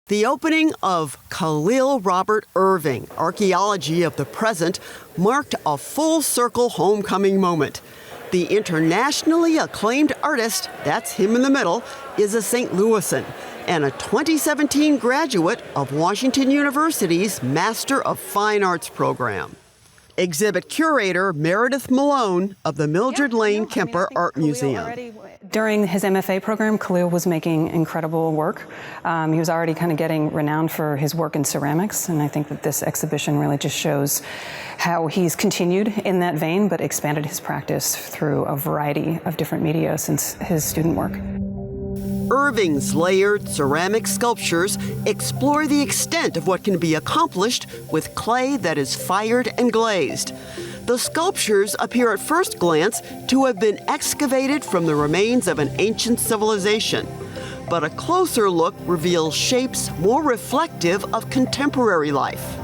The opening of Kahlil Robert Irving, Archaeology of the Present, marked a full-circle homecoming moment. The internationally acclaimed artist, that's him in the middle, is a St. Louisan and a 2017 graduate of Washington University's Master of Fine Arts program. Exhibit curator Meredith Malone of the Mildred Lane Kemper Art Museum. During his MFA program, Kahlil was making incredible work. He was already kind of getting renowned for his work in ceramics, and I think that this exhibition really just shows how he's continued in that vein, but expanded his practice through a variety of different media since his student work. Irving's layered ceramic sculptures explore the extent of what can be accomplished with clay that is fired and glazed. The sculptures appear at first glance to have been excavated from the remains of an ancient civilization, but a closer look reveals shapes more reflective of contemporary life.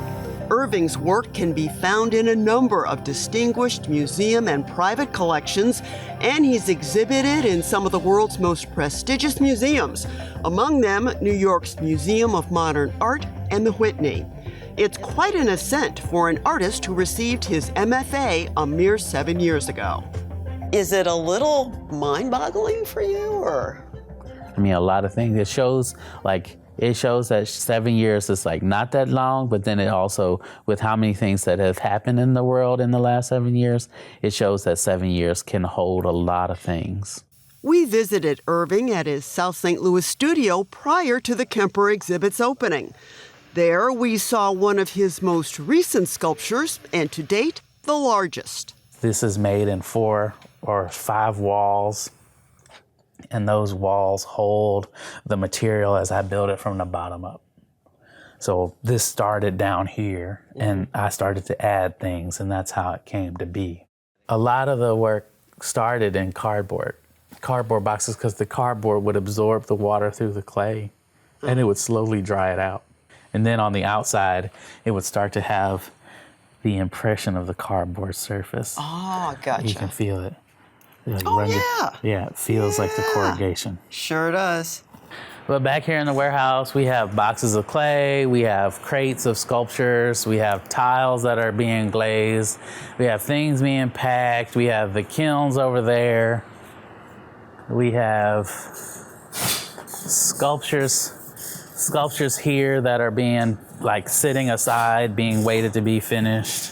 Irving's work can be found in a number of distinguished museum and private collections, and he's exhibited in some of the world's most prestigious museums, among them New York's Museum of Modern Art and the Whitney. It's quite an ascent for an artist who received his MFA a mere 7 years ago. Is it a little mind-boggling for you, or? I mean, a lot of things. It shows that 7 years is not that long, but then it also, with how many things that have happened in the world in the last 7 years, it shows that 7 years can hold a lot of things. We visited Irving at his South St. Louis studio prior to the Kemper exhibit's opening. There we saw one of his most recent sculptures, and to date, the largest. This is made in 4 or 5 walls. And those walls hold the material as I build it from the bottom up. So this started down here, and I started to add things, and that's how it came to be. A lot of the work started in cardboard boxes, because the cardboard would absorb the water through the clay, and it would slowly dry it out. And then on the outside, it would start to have the impression of the cardboard surface. Oh, gotcha. You can feel it. Yeah, it feels like the corrugation. Sure does. But back here in the warehouse, we have boxes of clay, we have crates of sculptures, we have tiles that are being glazed, we have things being packed, we have the kilns over there, we have sculptures here that are being sitting aside, being waited to be finished.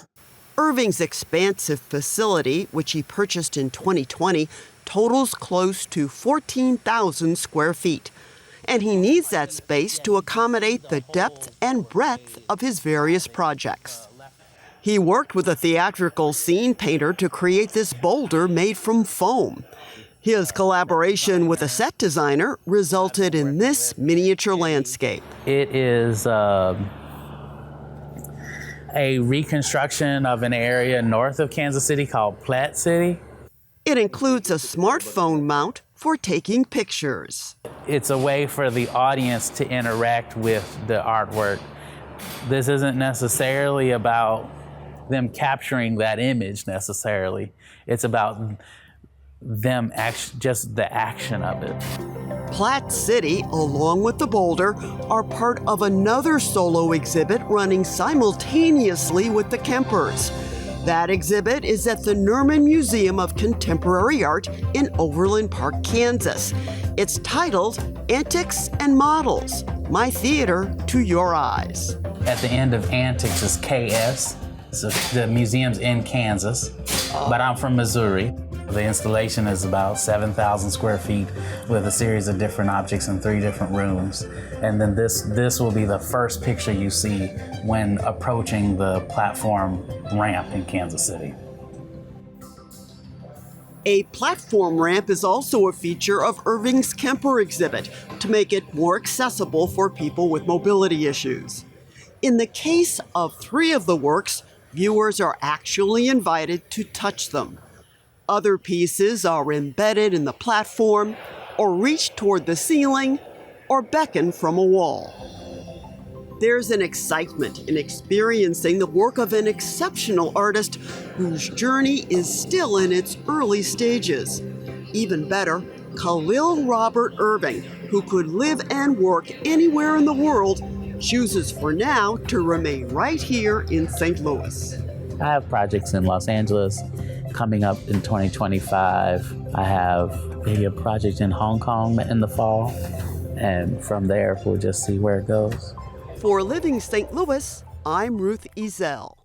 Irving's expansive facility, which he purchased in 2020, totals close to 14,000 square feet. And he needs that space to accommodate the depth and breadth of his various projects. He worked with a theatrical scene painter to create this boulder made from foam. His collaboration with a set designer resulted in this miniature landscape. It is a reconstruction of an area north of Kansas City called Platte City. It includes a smartphone mount for taking pictures. It's a way for the audience to interact with the artwork. This isn't necessarily about them capturing that image necessarily. It's about them just the action of it. Platte City, along with the boulder, are part of another solo exhibit running simultaneously with the Kempers. That exhibit is at the Nerman Museum of Contemporary Art in Overland Park, Kansas. It's titled Antics and Models, My Theater to Your Eyes. At the end of Antics is KS. So the museum's in Kansas, but I'm from Missouri. The installation is about 7,000 square feet with a series of different objects in 3 different rooms. And then this will be the first picture you see when approaching the platform ramp in Kansas City. A platform ramp is also a feature of Irving's Kemper exhibit to make it more accessible for people with mobility issues. In the case of 3 of the works, viewers are actually invited to touch them. Other pieces are embedded in the platform, or reach toward the ceiling, or beckon from a wall. There's an excitement in experiencing the work of an exceptional artist whose journey is still in its early stages. Even better, Kahlil Robert Irving, who could live and work anywhere in the world, chooses for now to remain right here in St. Louis. I have projects in Los Angeles coming up in 2025. I have maybe a project in Hong Kong in the fall. And from there, we'll just see where it goes. For Living St. Louis, I'm Ruth Ezel.